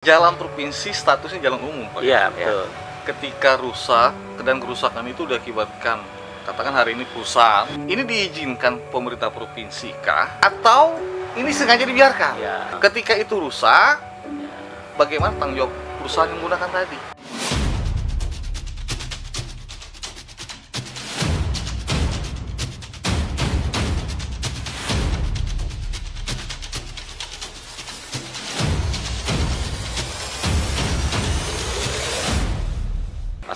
Jalan provinsi statusnya jalan umum, Pak. Iya, betul. Ketika rusak dan kerusakan itu diakibatkan, katakan hari ini perusahaan, ini diizinkan pemerintah provinsi kah? Atau ini sengaja dibiarkan? Ya. Ketika itu rusak, bagaimana tanggung jawab perusahaan yang menggunakan tadi?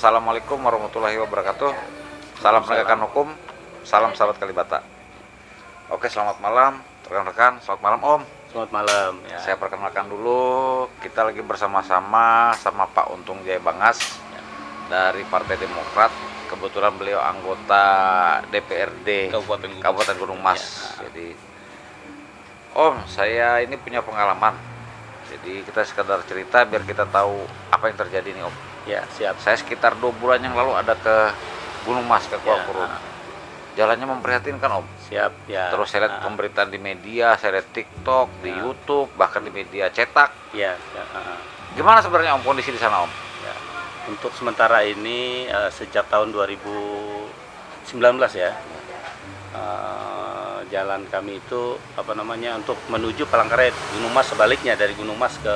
Assalamualaikum warahmatullahi wabarakatuh. Salam penegakan hukum, salam sahabat Kalibata. Oke, selamat malam rekan-rekan, selamat malam Om. Selamat malam. Ya. Saya perkenalkan dulu, kita lagi bersama-sama sama Pak Untung Jaya Bangas dari Partai Demokrat. Kebetulan beliau anggota DPRD Kabupaten Gunung Mas. Ya. Jadi Om, saya ini punya pengalaman. Jadi kita sekedar cerita biar kita tahu apa yang terjadi nih Om. Ya, siap. Saya sekitar 2 bulan yang lalu ada ke Gunung Mas, ke Kuala Ya. Kurun. Jalannya memprihatinkan Om. Siap, ya. Terus saya lihat pemberitaan di media, saya lihat TikTok, di YouTube, bahkan di media cetak. Ya, ya. Gimana sebenarnya Om kondisi di sana Om? Ya. Untuk sementara ini sejak tahun 2019 ya, jalan kami itu untuk menuju Palangkaraya, Gunung Mas, sebaliknya dari Gunung Mas ke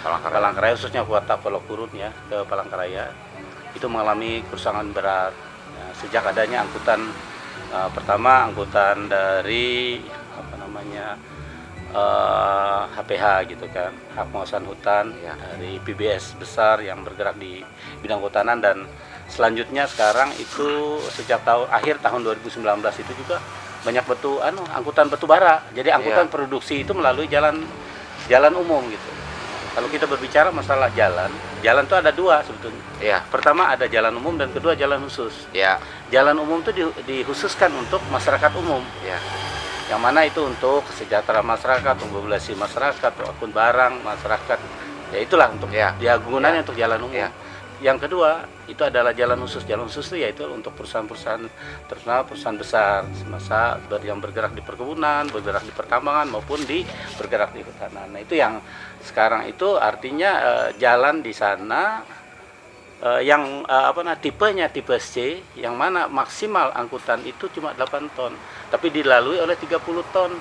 Palangkaraya, khususnya kota Pulau Kurun ya, ke Palangkaraya itu mengalami kerusakan berat ya, sejak adanya angkutan pertama angkutan dari HPH gitu kan, hak penguasaan hutan Ya. dari PBS besar yang bergerak di bidang kehutanan, dan selanjutnya sekarang itu sejak akhir tahun 2019 itu juga banyak angkutan batu bara. Jadi angkutan produksi itu melalui jalan umum gitu. Kalau kita berbicara masalah jalan itu ada dua sebetulnya. Iya. Pertama ada jalan umum dan kedua jalan khusus. Ya. Jalan umum itu dikhususkan untuk masyarakat umum. Ya. Yang mana itu untuk kesejahteraan masyarakat, mobilisasi masyarakat, akun barang masyarakat. Ya itulah untuk dia gunanya untuk jalan umum. Ya. Yang kedua itu adalah jalan khusus. Jalan khusus itu yaitu untuk perusahaan-perusahaan, terutama perusahaan besar, yang bergerak di perkebunan, bergerak di pertambangan maupun bergerak di kehutanan. Nah itu yang sekarang itu artinya jalan di sana tipenya tipe C, yang mana maksimal angkutan itu cuma 8 ton, tapi dilalui oleh 30 ton.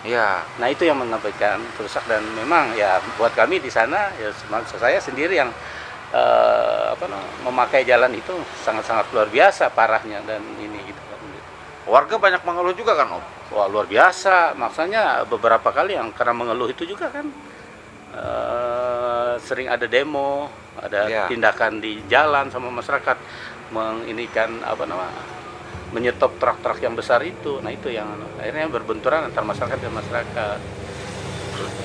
Ya. Nah itu yang mengakibatkan rusak, dan memang ya buat kami di sana ya, saya sendiri yang memakai jalan itu sangat-sangat luar biasa parahnya, dan ini gitu kan. Warga banyak mengeluh juga kan Om? Wah luar biasa, maksudnya beberapa kali yang karena mengeluh itu juga kan sering ada demo, ada tindakan di jalan sama masyarakat menyetop truk-truk yang besar itu. Nah itu yang akhirnya berbenturan antar masyarakat dan masyarakat.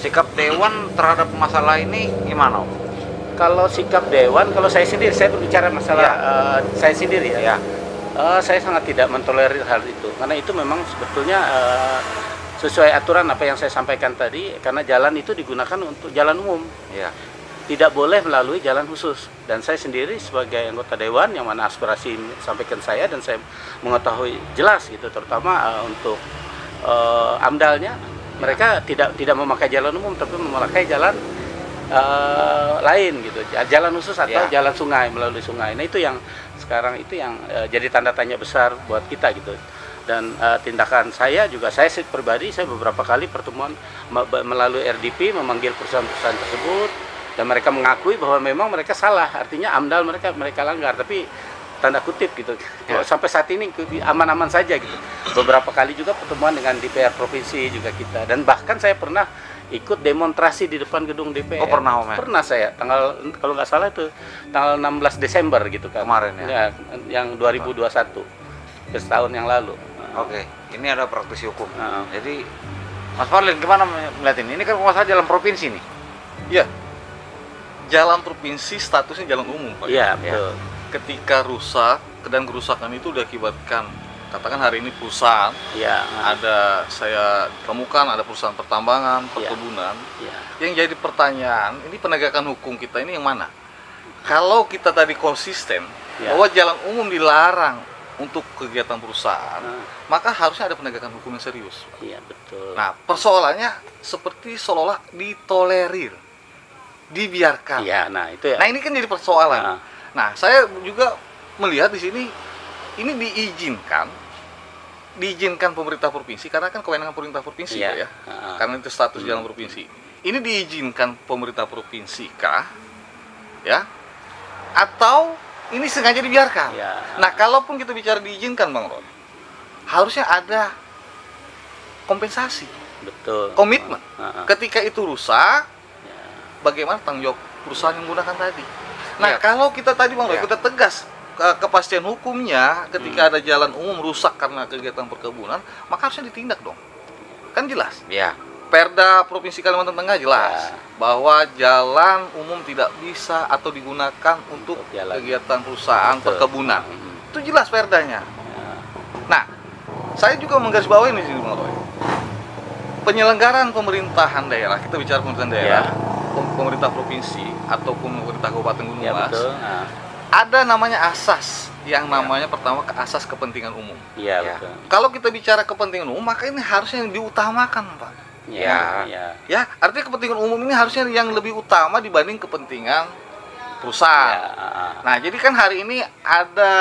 Sikap Dewan terhadap masalah ini gimana Om? Kalau sikap Dewan, kalau saya sendiri, saya berbicara masalah saya sendiri ya. Saya sangat tidak mentolerir hal itu, karena itu memang sebetulnya sesuai aturan apa yang saya sampaikan tadi, karena jalan itu digunakan untuk jalan umum. Ya. Tidak boleh melalui jalan khusus. Dan saya sendiri sebagai anggota Dewan, yang mana aspirasi sampaikan saya dan saya mengetahui jelas gitu, terutama untuk AMDAL-nya, mereka tidak memakai jalan umum tapi memakai jalan lain gitu, jalan khusus atau jalan sungai, melalui sungai. Nah itu yang sekarang itu yang jadi tanda tanya besar buat kita gitu. Dan tindakan saya juga, saya pribadi, saya beberapa kali pertemuan melalui RDP memanggil perusahaan-perusahaan tersebut, dan mereka mengakui bahwa memang mereka salah, artinya AMDAL mereka langgar, tapi tanda kutip gitu. Sampai saat ini aman-aman saja gitu. Beberapa kali juga pertemuan dengan DPR provinsi juga kita, dan bahkan saya pernah ikut demonstrasi di depan gedung DPR. Oh pernah Om? Pernah saya, kalau nggak salah itu tanggal 16 Desember gitu kan. Kemarin ya? Yang 2021, setahun yang lalu. Oke, ini ada praktisi hukum. Jadi Mas Farlin gimana melihat ini? Ini kan penguasa jalan provinsi nih. Ya, jalan provinsi statusnya jalan umum, Pak. Iya, betul. Ketika rusak dan kerusakan itu diakibatkan, katakan hari ini perusahaan, saya temukan ada perusahaan pertambangan, perkebunan. Yang jadi pertanyaan, ini penegakan hukum kita ini yang mana? Kalau kita tadi konsisten bahwa jalan umum dilarang untuk kegiatan perusahaan, maka harusnya ada penegakan hukum yang serius. Iya, betul. Nah, persoalannya seperti seolah ditolerir. dibiarkan. Iya, nah itu ya. Nah, ini kan jadi persoalan. Nah, saya juga melihat di sini ini diizinkan pemerintah provinsi karena kan kewenangan pemerintah provinsi ya. Karena itu status jalan provinsi. Ini diizinkan pemerintah provinsi kah? Ya. Atau ini sengaja dibiarkan? Ya. Nah, kalaupun kita bicara diizinkan, Bang Rod, harusnya ada kompensasi. Betul. Komitmen. Ketika itu rusak, bagaimana tanggung jawab perusahaan yang menggunakan tadi? Nah, kalau kita tadi, Bang Rod, kita tegas kepastian hukumnya ketika ada jalan umum rusak karena kegiatan perkebunan, maka harusnya ditindak dong. Kan jelas. Iya. Perda Provinsi Kalimantan Tengah jelas bahwa jalan umum tidak bisa atau digunakan untuk kegiatan perusahaan perkebunan. Itu jelas perdanya. Nah, saya juga menggarisbawahi di sini, Bang Roy. Penyelenggaraan pemerintahan daerah, kita bicara pemerintahan daerah, pemerintah provinsi ataupun pemerintah Kabupaten Gunung Mas, ada namanya asas yang namanya pertama asas kepentingan umum. Iya, betul. Kalau kita bicara kepentingan umum, maka ini harusnya yang diutamakan, Pak. Ya, artinya kepentingan umum ini harusnya yang lebih utama dibanding kepentingan perusahaan. Nah, jadi kan hari ini ada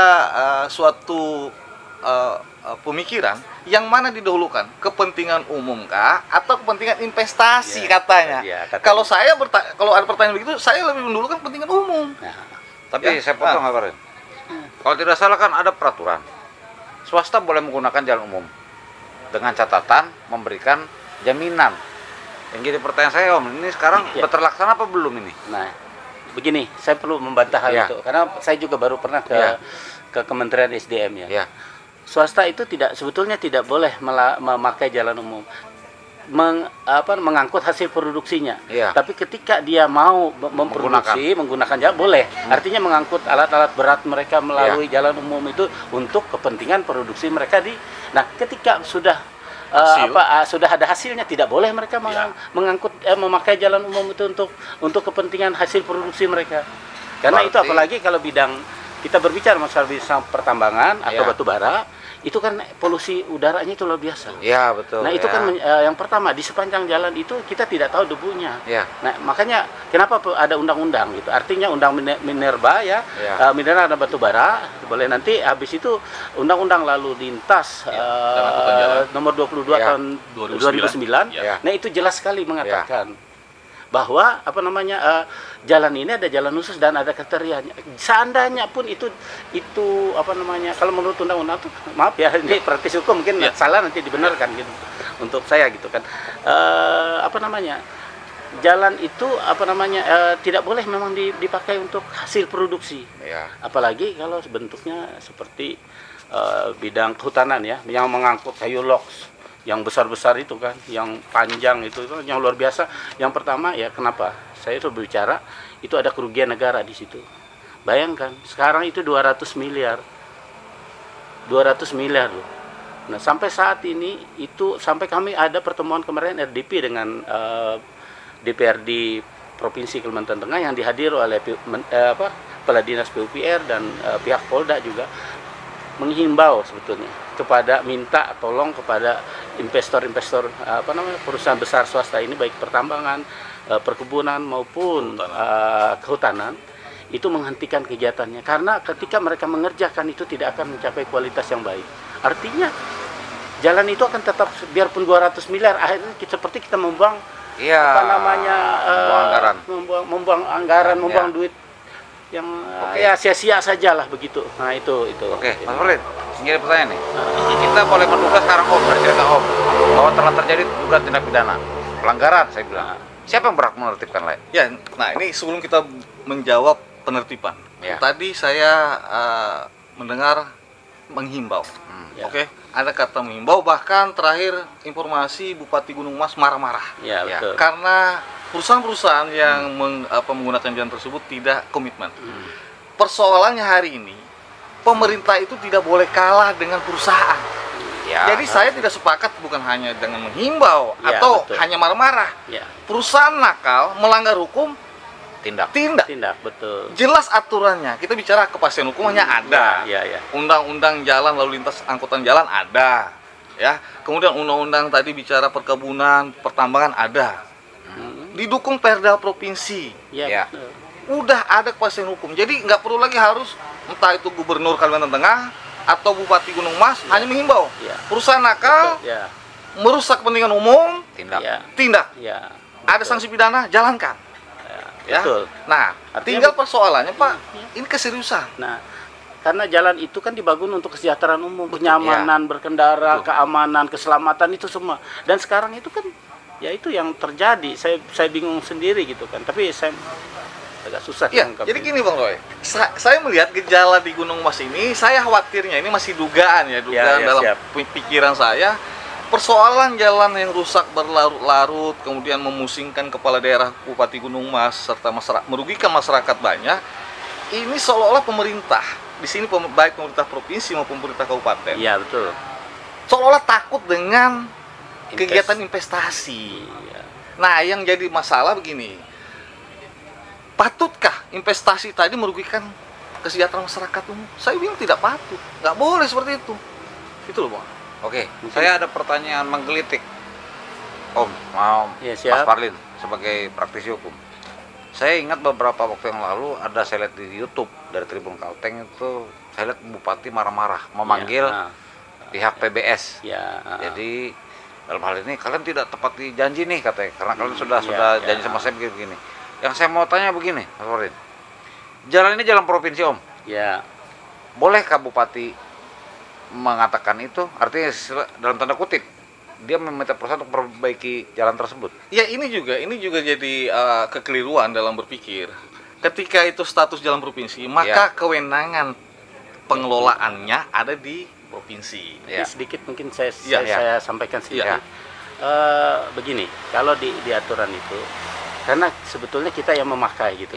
suatu pemikiran yang mana didahulukan, kepentingan umum kah atau kepentingan investasi katanya. Kalau kalau ada pertanyaan begitu, saya lebih mendahulukan kepentingan umum. Tapi saya potong kabarin. Kalau tidak salah kan ada peraturan. Swasta boleh menggunakan jalan umum dengan catatan memberikan jaminan. Yang jadi pertanyaan saya, Om, ini sekarang sudah terlaksana apa belum ini? Nah, begini, saya perlu membantah hal itu karena saya juga baru pernah ke Kementerian SDM ya. Swasta itu sebetulnya tidak boleh memakai jalan umum. Mengangkut hasil produksinya. Tapi ketika dia mau memproduksi menggunakan jalan boleh. Artinya mengangkut alat-alat berat mereka melalui jalan umum itu untuk kepentingan produksi mereka Nah, ketika sudah sudah ada hasilnya tidak boleh mereka memakai jalan umum itu untuk kepentingan hasil produksi mereka. Karena itu apalagi kalau bidang kita berbicara masalah pertambangan atau batu bara, itu kan polusi udaranya itu luar biasa. Iya, betul. Nah, itu kan yang pertama, di sepanjang jalan itu kita tidak tahu debunya. Nah, makanya kenapa ada undang-undang gitu. Artinya undang minerba mineral dan batu bara, boleh nanti habis itu undang-undang lalu lintas nomor 22 tahun 2009. Nah, itu jelas sekali mengatakan bahwa jalan ini ada jalan khusus dan ada kriterianya. Seandainya pun itu kalau menurut undang-undang itu, maaf ya, ini praktis hukum mungkin salah, nanti dibenarkan gitu untuk saya gitu kan. Jalan itu tidak boleh memang dipakai untuk hasil produksi. Apalagi kalau bentuknya seperti bidang kehutanan yang mengangkut kayu logs yang besar-besar itu kan, yang panjang itu yang luar biasa. Yang pertama kenapa saya itu berbicara, itu ada kerugian negara di situ. Bayangkan sekarang itu 200 miliar loh. Nah, sampai saat ini itu sampai kami ada pertemuan kemarin RDP dengan DPRD Provinsi Kalimantan Tengah yang dihadiri oleh Kepala Dinas PUPR dan pihak Polda juga menghimbau sebetulnya minta tolong kepada investor-investor perusahaan besar swasta ini, baik pertambangan, perkebunan maupun kehutanan, itu menghentikan kegiatannya karena ketika mereka mengerjakan itu tidak akan mencapai kualitas yang baik. Artinya jalan itu akan tetap, biarpun 200 miliar akhirnya seperti kita membuang membuang anggaran, membuang duit yang sia-sia sajalah begitu. Nah, itu. Oke, Mas Farlin, ini ada pertanyaan nih. Kita boleh menduga sekarang bercerita bahwa telah terjadi juga tindak pidana pelanggaran, saya bilang. Siapa yang berhak menertibkan lain? Ya, nah ini sebelum kita menjawab penertiban, tadi saya mendengar menghimbau. Oke, ada kata menghimbau, bahkan terakhir informasi Bupati Gunung Mas marah-marah. Betul. Karena perusahaan-perusahaan yang menggunakan jalan tersebut tidak komitmen. Persoalannya hari ini, pemerintah itu tidak boleh kalah dengan perusahaan. Jadi saya tidak sepakat bukan hanya dengan menghimbau atau hanya marah-marah. Perusahaan nakal melanggar hukum, tindak, betul. Jelas aturannya. Kita bicara kepastian hukumnya ada. Undang-undang jalan lalu lintas angkutan jalan ada. Kemudian undang-undang tadi bicara perkebunan, pertambangan ada. didukung Perda provinsi. Ya. Udah ada kepastian hukum. Jadi nggak perlu lagi harus entah itu Gubernur Kalimantan Tengah atau Bupati Gunung Mas hanya menghimbau. Perusahaan nakal merusak kepentingan umum, tindak. Ada sanksi pidana, jalankan. Betul. Nah, tinggal persoalannya Pak, ini keseriusan. Nah, karena jalan itu kan dibangun untuk kesejahteraan umum, kenyamanan berkendara, keamanan, keselamatan itu semua. Dan sekarang itu kan ya itu yang terjadi. Saya bingung sendiri gitu kan. Tapi saya agak susah. Jadi gini Bang Roy, saya melihat gejala di Gunung Mas ini, saya khawatirnya ini masih dugaan dalam pikiran saya. Persoalan jalan yang rusak berlarut-larut, kemudian memusingkan kepala daerah Bupati Gunung Mas serta merugikan masyarakat banyak. Ini seolah-olah pemerintah di sini, baik pemerintah provinsi maupun pemerintah kabupaten. Iya, betul. Seolah-olah takut dengan kegiatan investasi. Nah, yang jadi masalah begini. Patutkah investasi tadi merugikan kesejahteraan masyarakat umum? Saya bilang tidak patut. Nggak boleh seperti itu. Itu loh, Bang. Oke, saya ada pertanyaan menggelitik, Om, Mas Parlin sebagai praktisi hukum. Saya ingat beberapa waktu yang lalu saya lihat di YouTube dari Tribun Kalteng itu, saya lihat Bupati marah-marah memanggil pihak PBS. Jadi dalam hal ini kalian tidak tepati janji nih katanya, karena kalian sudah janji sama saya begini. Yang saya mau tanya begini, Mas Parlin, jalan ini jalan provinsi Om. Bolehkah Bupati mengatakan itu, artinya dalam tanda kutip dia meminta perusahaan untuk memperbaiki jalan tersebut? Ya, ini juga jadi kekeliruan dalam berpikir. Ketika itu status jalan provinsi, maka kewenangan pengelolaannya ada di provinsi. Sedikit mungkin saya sampaikan sedikit. Begini, kalau di aturan itu, karena sebetulnya kita yang memakai gitu.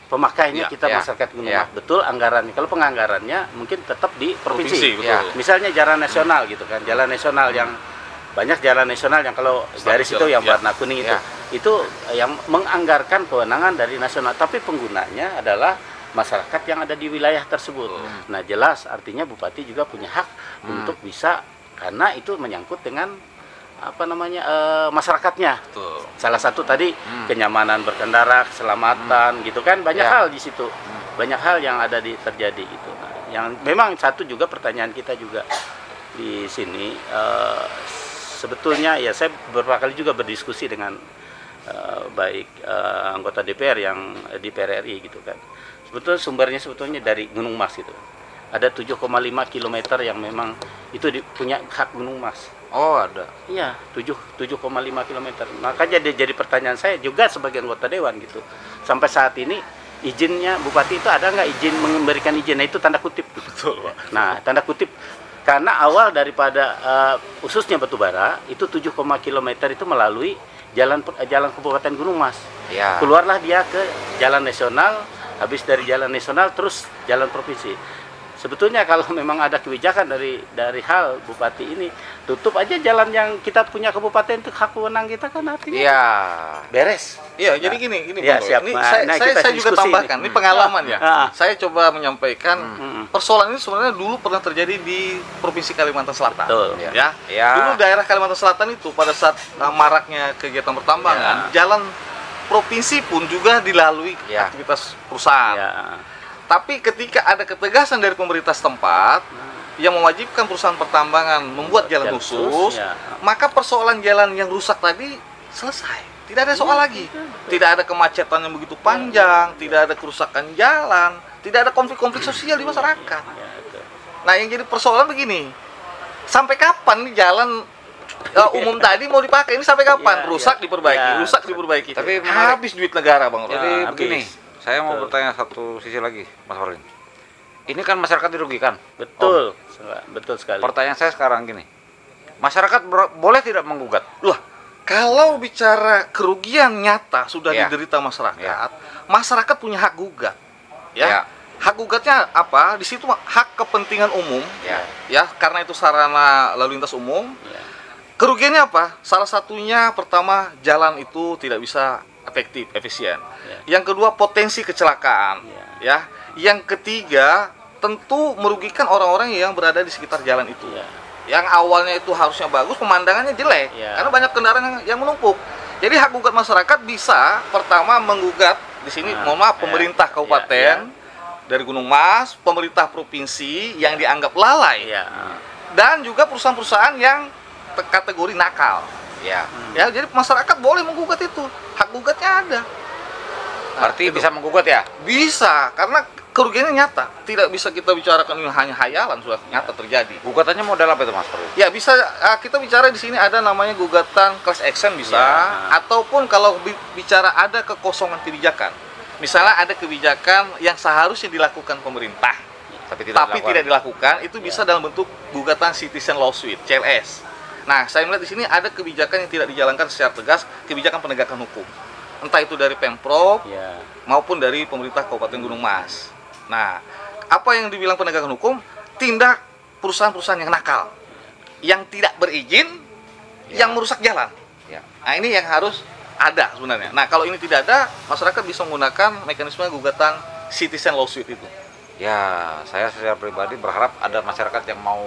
Pemakainya kita masyarakat Gunung Mas. Betul anggarannya. Kalau penganggarannya mungkin tetap di provinsi. Misalnya jalan nasional gitu kan. Jalan nasional yang banyak jalan nasional yang kalau garis itu yang warna kuning itu yang menganggarkan kewenangan dari nasional, tapi penggunanya adalah masyarakat yang ada di wilayah tersebut. Nah, jelas artinya Bupati juga punya hak untuk bisa, karena itu menyangkut dengan masyarakatnya. Salah satu tadi kenyamanan berkendara, keselamatan gitu kan, banyak hal di situ. Banyak hal yang ada terjadi gitu. Nah, yang memang satu juga pertanyaan kita juga di sini, sebetulnya saya beberapa kali juga berdiskusi dengan baik anggota DPR yang di DPR RI gitu kan. Sumbernya sebetulnya dari Gunung Mas gitu. Ada 7,5 km yang memang itu punya hak Gunung Mas. Oh, ada. Iya, 7,5 km. Makanya jadi pertanyaan saya juga sebagai anggota dewan gitu. Sampai saat ini izinnya Bupati itu ada nggak izin memberikan izin? Nah, itu tanda kutip. Betul, Pak. Nah, tanda kutip karena awal daripada khususnya batubara itu 7 km itu melalui jalan Kabupaten Gunung Mas. Keluarlah dia ke jalan nasional, habis dari jalan nasional terus jalan provinsi. Sebetulnya kalau memang ada kebijakan dari hal Bupati ini, tutup aja jalan yang kita punya kabupaten, itu hak wewenang kita kan artinya beres. Jadi gini Bang Roy. Ini saya juga tambahkan, ini pengalaman saya coba menyampaikan persoalan ini sebenarnya dulu pernah terjadi di Provinsi Kalimantan Selatan. Dulu daerah Kalimantan Selatan itu pada saat maraknya kegiatan pertambangan, jalan provinsi pun juga dilalui aktivitas perusahaan. Tapi ketika ada ketegasan dari pemerintah setempat yang mewajibkan perusahaan pertambangan membuat jalan khusus, maka persoalan jalan yang rusak tadi selesai. Tidak ada soal lagi. Tidak ada kemacetan yang begitu panjang, tidak ada kerusakan jalan, tidak ada konflik-konflik sosial di masyarakat. Nah, yang jadi persoalan begini, sampai kapan nih jalan umum tadi mau dipakai? Ini sampai kapan? Rusak diperbaiki. Tapi habis duit negara, Bang. Jadi begini, saya mau bertanya satu sisi lagi, Mas Parlin. Ini kan masyarakat dirugikan. Betul, betul sekali. Pertanyaan saya sekarang gini, masyarakat boleh tidak menggugat? Kalau bicara kerugian nyata sudah diderita masyarakat, masyarakat punya hak gugat. Hak gugatnya apa? Di situ hak kepentingan umum, karena itu sarana lalu lintas umum. Kerugiannya apa? Salah satunya pertama, jalan itu tidak bisa efektif, efisien. Yang kedua, potensi kecelakaan. Yang ketiga, tentu merugikan orang-orang yang berada di sekitar jalan itu. Yang awalnya itu harusnya bagus, pemandangannya jelek, karena banyak kendaraan yang menumpuk. Jadi hak gugat masyarakat bisa pertama menggugat di sini, mohon maaf, pemerintah kabupaten dari Gunung Mas, pemerintah provinsi yang dianggap lalai, dan juga perusahaan-perusahaan yang kategori nakal. Ya, jadi masyarakat boleh menggugat itu, hak gugatnya ada. Berarti bisa menggugat ya? Bisa, karena kerugiannya nyata. Tidak bisa kita bicarakan ini hanya hayalan, sudah nyata terjadi. Gugatannya modal apa itu, Mas? Ya bisa, kita bicara di sini ada namanya gugatan class action bisa, ataupun kalau bicara ada kekosongan kebijakan. Misalnya ada kebijakan yang seharusnya dilakukan pemerintah, tapi tidak dilakukan, itu bisa dalam bentuk gugatan citizen lawsuit (CLS). Nah, saya melihat di sini ada kebijakan yang tidak dijalankan secara tegas, kebijakan penegakan hukum. Entah itu dari Pemprov maupun dari pemerintah Kabupaten Gunung Mas. Nah, apa yang dibilang penegakan hukum? Tindak perusahaan-perusahaan yang nakal, yang tidak berizin, yang merusak jalan. Nah, ini yang harus ada sebenarnya. Nah, kalau ini tidak ada, masyarakat bisa menggunakan mekanisme gugatan citizen lawsuit itu. Ya, saya secara pribadi berharap ada masyarakat yang mau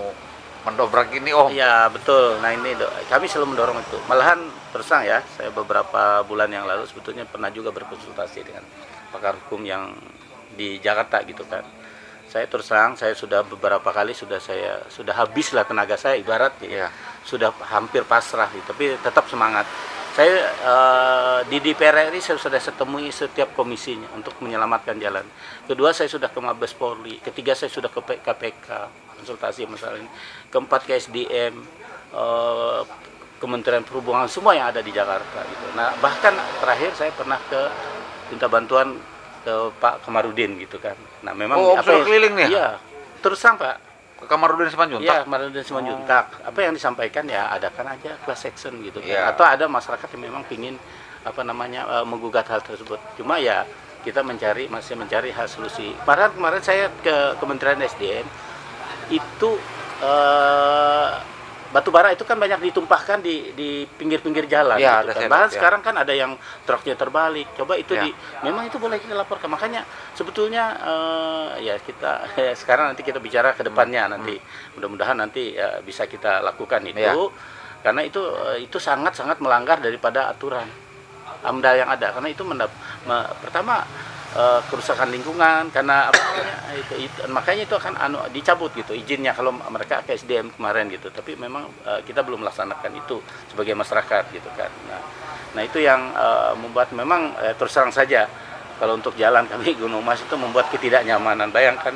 mendobrak ini, Om. Iya, betul. Nah, ini kami selalu mendorong itu. Malahan terus terang ya, saya beberapa bulan yang lalu sebetulnya pernah juga berkonsultasi dengan pakar hukum yang di Jakarta gitu kan. Saya terus terang, saya sudah beberapa kali sudah habislah tenaga saya ibarat sudah hampir pasrah gitu, tapi tetap semangat. Saya di DPR RI saya sudah temui setiap komisinya untuk menyelamatkan jalan. Kedua, saya sudah ke Mabes Polri. Ketiga, saya sudah ke KPK konsultasi masalah ini. Keempat, ke SDM, Kementerian Perhubungan, semua yang ada di Jakarta gitu. Nah, bahkan terakhir saya pernah minta bantuan ke Pak Kamarudin gitu kan. Nah, memang sudah keliling nih? Iya, terus terang Pak. Ke Kamarudin Simanjuntak? Iya, Kamarudin Simanjuntak. Apa yang disampaikan ya adakan aja class action gitu kan. Atau ada masyarakat yang memang ingin menggugat hal tersebut. Cuma ya kita masih mencari hal solusi. Kemarin saya ke Kementerian SDM itu batu bara itu kan banyak ditumpahkan di pinggir-pinggir jalan gitu kan. Bahkan sekarang kan ada yang truknya terbalik. Coba itu memang itu boleh kita laporkan. Makanya sebetulnya kita sekarang nanti kita bicara ke depannya nanti. Mudah-mudahan nanti bisa kita lakukan itu. Karena itu sangat-sangat melanggar daripada aturan AMDAL yang ada. Karena itu pertama kerusakan lingkungan, karena makanya itu akan dicabut gitu izinnya kalau mereka ke SDM kemarin gitu. Tapi memang kita belum melaksanakan itu sebagai masyarakat gitu kan. Nah itu yang membuat memang terus terang saja kalau untuk jalan kami Gunung Mas itu membuat ketidaknyamanan. Bayangkan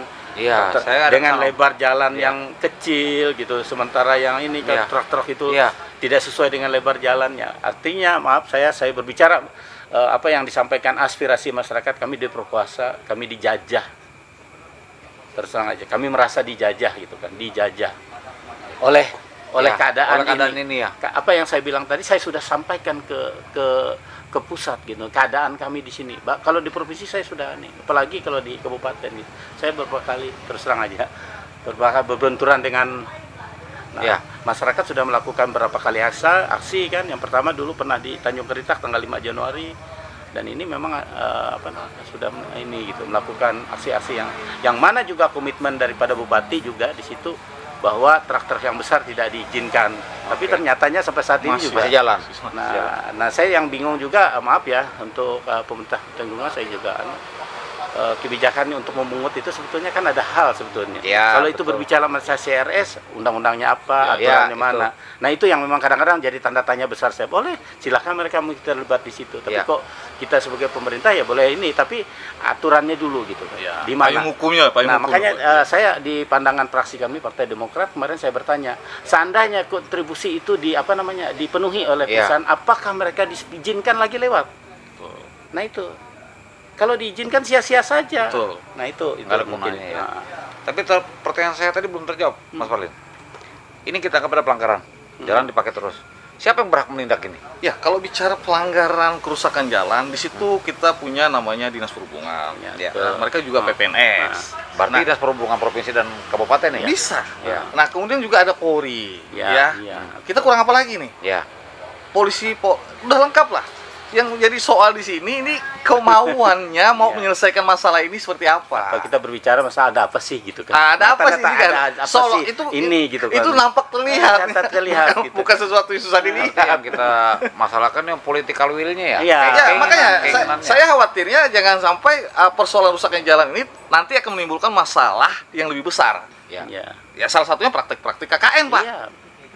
dengan lebar jalan yang kecil gitu, sementara yang ini truk-truk itu tidak sesuai dengan lebar jalannya. Artinya maaf saya berbicara apa yang disampaikan aspirasi masyarakat, kami diperkuasa, kami dijajah. Terus terang aja, kami merasa dijajah gitu kan, dijajah oleh keadaan ini. Apa yang saya bilang tadi saya sudah sampaikan ke pusat gitu, keadaan kami di sini. Kalau di provinsi saya sudah apalagi kalau di kabupaten gitu. Saya beberapa kali terus terang aja berbenturan dengan masyarakat sudah melakukan berapa kali aksi kan. Yang pertama dulu pernah di Tanjung Keritak tanggal 5 Januari, dan ini memang sudah melakukan aksi-aksi yang mana juga komitmen daripada Bupati juga di situ bahwa truk-truk yang besar tidak diizinkan. Tapi ternyatanya sampai saat ini juga masih jalan. Nah, saya yang bingung juga, maaf ya untuk pemerintah Tenggungan, saya juga kebijakannya untuk memungut itu sebetulnya kan ada hal sebetulnya. Kalau itu berbicara masalah CRS, undang-undangnya apa, aturannya mana. Nah itu yang memang kadang-kadang jadi tanda tanya besar. Saya boleh, silahkan mereka terlibat di situ. Tapi kok kita sebagai pemerintah ya boleh ini, tapi aturannya dulu gitu. Di mana? Payung hukumnya. Makanya saya di pandangan fraksi kami Partai Demokrat kemarin saya bertanya, seandainya kontribusi itu dipenuhi oleh perusahaan, apakah mereka diizinkan lagi lewat? Nah itu. Kalau diizinkan sia-sia saja. Betul. Nah itu mungkin. Tapi pertanyaan saya tadi belum terjawab, Mas Valin. Ini kita kepada pelanggaran, jalan dipakai terus. Siapa yang berhak menindak ini? Ya, kalau bicara pelanggaran kerusakan jalan, di situ kita punya namanya Dinas Perhubungan. Mereka juga PPNS. Berarti Dinas Perhubungan Provinsi dan Kabupaten ya? Bisa. Nah, kemudian juga ada Polri. Kita kurang apa lagi nih? Polisi, udah lengkap lah. yang menjadi soal di sini ini kemauannya mau menyelesaikan masalah ini seperti apa. Kalau kita berbicara masalah ada apa sih gitu kan. Ada apa sih kan? Ada apa sih itu ini gitu kan. Itu nampak terlihat. Terlihat gitu. Bukan sesuatu yang susah dilihat. Yang kita masalahkan yang political will-nya ya. Iya, makanya saya khawatirnya jangan sampai persoalan rusaknya jalan ini nanti akan menimbulkan masalah yang lebih besar. Ya. Ya salah satunya praktik-praktik KKN, Pak. Iya.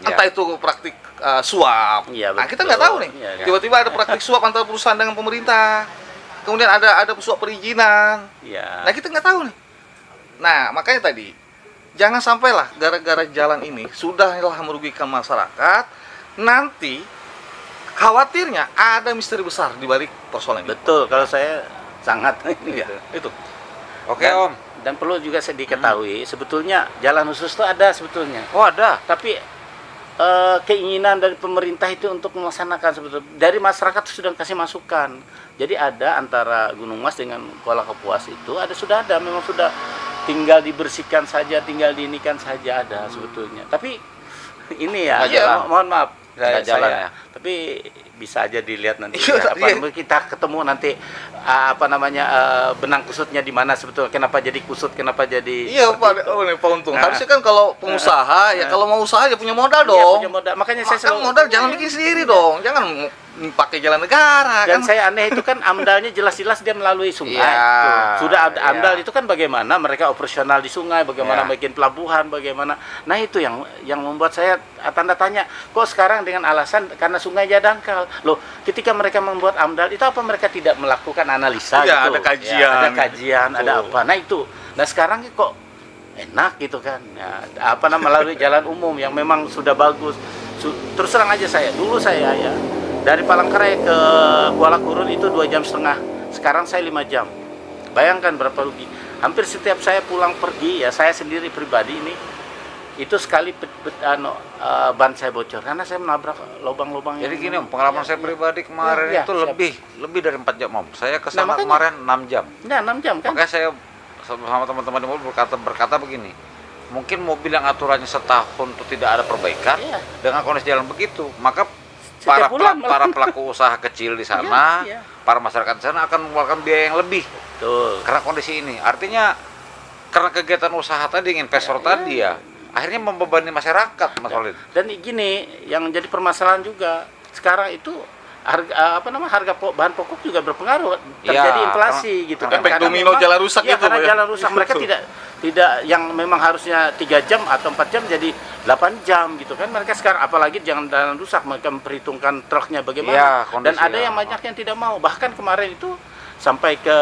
Entah itu praktik suap. Iya, nah, kita nggak tahu nih. Tiba-tiba ada praktik suap antara perusahaan dengan pemerintah. Kemudian ada suap perizinan. Iya. Nah, kita nggak tahu nih. Nah, makanya tadi jangan sampailah gara-gara jalan ini sudahlah merugikan masyarakat, nanti khawatirnya ada misteri besar di balik persoalan ini. Betul, kalau saya sangat ini gitu. Itu. Oke, Om. Dan perlu juga saya diketahui, sebetulnya jalan khusus itu ada sebetulnya. Oh, ada. Tapi keinginan dari pemerintah itu untuk melaksanakan sebetulnya dari masyarakat sudah kasih masukan. Jadi ada antara Gunung Mas dengan Kuala Kapuas itu sudah ada, memang sudah tinggal dibersihkan saja, tinggal diinikan saja ada sebetulnya. Tapi ini ya, mohon maaf saya, tapi bisa aja dilihat nanti kita ketemu nanti benang kusutnya di mana sebetulnya, kenapa jadi kusut, kenapa jadi Pak Untung. Harusnya kan kalau pengusaha kalau mau usaha ya punya modal dong. Punya modal. Makanya saya selalu modal jangan bikin sendiri dong. Jangan pakai jalan negara. Dan saya aneh itu kan amdalnya jelas-jelas dia melalui sungai. Sudah ada amdal itu kan bagaimana mereka operasional di sungai, bagaimana bikin pelabuhan, bagaimana. Nah, itu yang membuat saya tanda tanya. Kok sekarang dengan alasan karena sungainya dangkal. Loh, ketika mereka membuat amdal itu apa mereka tidak melakukan analisa gitu? Ada kajian. Ada kajian, ada apa. Nah, itu. Nah, sekarang kok enak gitu kan. Ya, melalui jalan umum yang memang sudah bagus. Terus terang aja dulu saya ya dari Palangkaraya ke Kuala Kurun itu 2,5 jam. Sekarang saya 5 jam. Bayangkan berapa rugi. Hampir setiap saya pulang pergi ya, saya sendiri pribadi ini itu sekali ban saya bocor karena saya menabrak lubang-lubang. Jadi gini Om, pengalaman saya pribadi kemarin itu lebih dari 4 jam Om. Saya ke sana kemarin 6 jam. Nah, 6 jam kan. Makanya saya sama teman-teman di mobil berkata begini. Mungkin mobil yang aturannya setahun itu tidak ada perbaikan dengan kondisi jalan begitu, maka para pelaku usaha kecil di sana, para masyarakat di sana akan mengeluarkan biaya yang lebih. Betul. Karena kondisi ini, artinya karena kegiatan usaha tadi, investor tadi akhirnya membebani masyarakat, Mas Walid. Dan gini, yang jadi permasalahan juga sekarang itu harga bahan pokok juga berpengaruh, terjadi inflasi gitu kan. Efek domino jalan rusak itu. Karena jalan rusak mereka tidak yang memang harusnya 3 jam atau 4 jam jadi 8 jam gitu kan. Mereka sekarang apalagi jangan jalan rusak, mereka memperhitungkan truknya bagaimana. Dan ada yang banyak yang tidak mau. Bahkan kemarin itu sampai ke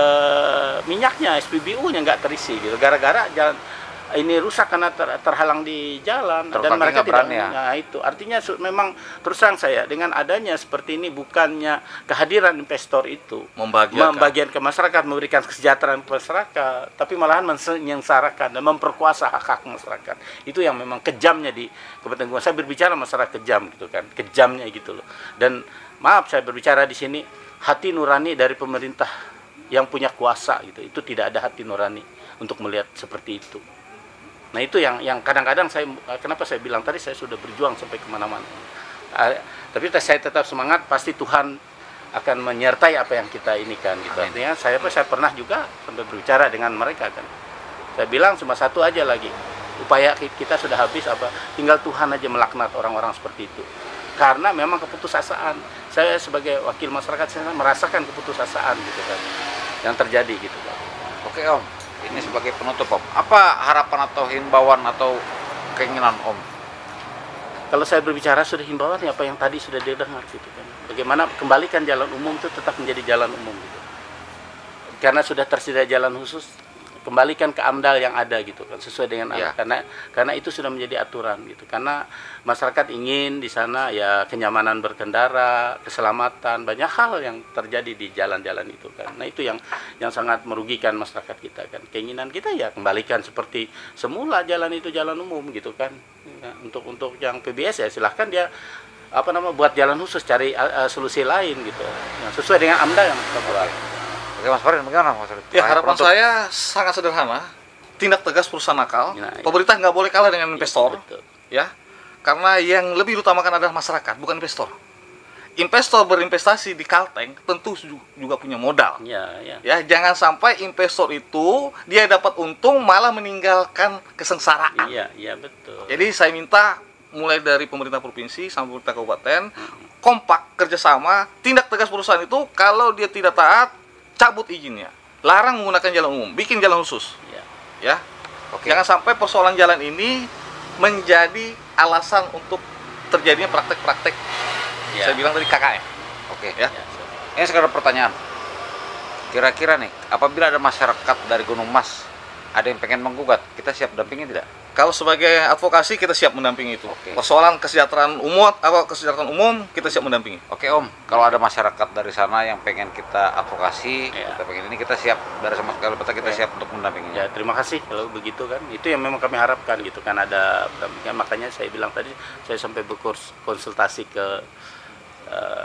minyaknya SPBU-nya nggak terisi gitu. Gara-gara jalan ini rusak karena terhalang di jalan dan mereka tidak. Nah, itu artinya memang terus terang saya dengan adanya seperti ini bukannya kehadiran investor itu membagian ke masyarakat, memberikan kesejahteraan ke masyarakat, tapi malahan menyengsarakan dan memperkuasa hak-hak masyarakat. Itu yang memang kejamnya di Kabupaten Gunung. Saya berbicara masyarakat kejam gitu kan, kejamnya gitu loh. Dan maaf saya berbicara di sini hati nurani dari pemerintah yang punya kuasa gitu. Itu tidak ada hati nurani untuk melihat seperti itu. Nah, itu yang kadang-kadang kenapa saya bilang tadi saya sudah berjuang sampai kemana-mana. Tapi saya tetap semangat, pasti Tuhan akan menyertai apa yang kita ini kan gitu. Artinya saya pernah juga sampai berbicara dengan mereka kan. Saya bilang cuma satu aja lagi, upaya kita sudah habis tinggal Tuhan aja melaknat orang-orang seperti itu. Karena memang keputusasaan. Saya sebagai wakil masyarakat saya merasakan keputusasaan gitu kan yang terjadi gitu kan. Oke Om. Ini sebagai penutup Om, apa harapan atau himbauan atau keinginan Om? Kalau saya berbicara sudah himbauan apa yang tadi sudah didengar gitu kan. Bagaimana kembalikan jalan umum itu tetap menjadi jalan umum gitu. Karena sudah tersedia jalan khusus, kembalikan ke AMDAL yang ada gitu kan, sesuai dengan karena itu sudah menjadi aturan gitu. Karena masyarakat ingin di sana ya kenyamanan berkendara, keselamatan, banyak hal yang terjadi di jalan-jalan itu kan. Nah, itu yang sangat merugikan masyarakat kita kan. Keinginan kita ya kembalikan seperti semula jalan itu jalan umum gitu kan. Nah, untuk yang PBS ya silahkan dia buat jalan khusus, cari solusi lain gitu. Nah, sesuai dengan AMDAL yang kita buat. Oke Mas Farid, bagaimana Mas Farid? Ya, harapan saya sangat sederhana, tindak tegas perusahaan nakal. Pemerintah nggak boleh kalah dengan investor, ya, karena yang lebih diutamakan adalah masyarakat, bukan investor. investor berinvestasi di Kalteng tentu juga punya modal. Ya, jangan sampai investor itu dia dapat untung malah meninggalkan kesengsaraan. Betul. Jadi saya minta mulai dari pemerintah provinsi sampai pemerintah kabupaten kompak kerjasama, tindak tegas perusahaan itu kalau dia tidak taat cabut izinnya, larang menggunakan jalan umum, bikin jalan khusus. Ya, jangan sampai persoalan jalan ini menjadi alasan untuk terjadinya praktek-praktek. Saya bilang tadi KKN. Ya. Ini sekarang pertanyaan. Kira-kira nih, apabila ada masyarakat dari Gunung Mas ada yang pengen menggugat, kita siap dampingi tidak? Kalau sebagai advokasi kita siap mendampingi itu. Persoalan kesejahteraan umum kita siap mendampingi. Oke Om, kalau ada masyarakat dari sana yang pengen kita advokasi, kita pengen ini, kita siap dari sama sekali kita siap untuk mendampinginya. Ya, terima kasih kalau begitu kan. Itu yang memang kami harapkan gitu kan, ada pendampingan. Makanya saya bilang tadi saya sampai berkonsultasi ke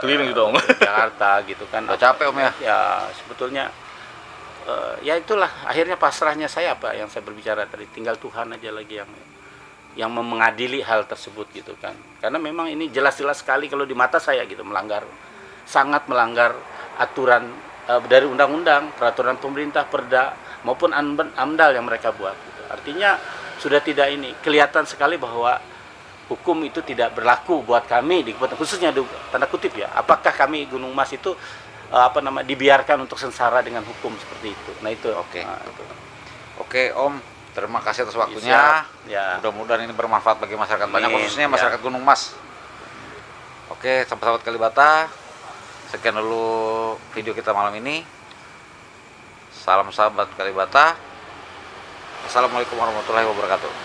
keliling gitu Om. Jakarta gitu kan. Udah capek Om ya? Ya sebetulnya ya itulah akhirnya pasrahnya saya apa yang saya berbicara tadi, tinggal Tuhan aja lagi yang mengadili hal tersebut gitu kan. Karena memang ini jelas-jelas sekali kalau di mata saya gitu sangat melanggar aturan dari undang-undang, peraturan pemerintah, perda maupun AMDAL yang mereka buat gitu. Artinya sudah tidak ini kelihatan sekali bahwa hukum itu tidak berlaku buat kami di khususnya tanda kutip ya. Apakah kami Gunung Mas itu dibiarkan untuk sengsara dengan hukum seperti itu. Nah itu Oke Om, terima kasih atas waktunya. Ya. Mudah-mudahan ini bermanfaat bagi masyarakat banyak, khususnya masyarakat Gunung Mas. Oke, sahabat Kalibata, sekian dulu video kita malam ini. Salam sahabat Kalibata. Assalamualaikum warahmatullahi wabarakatuh.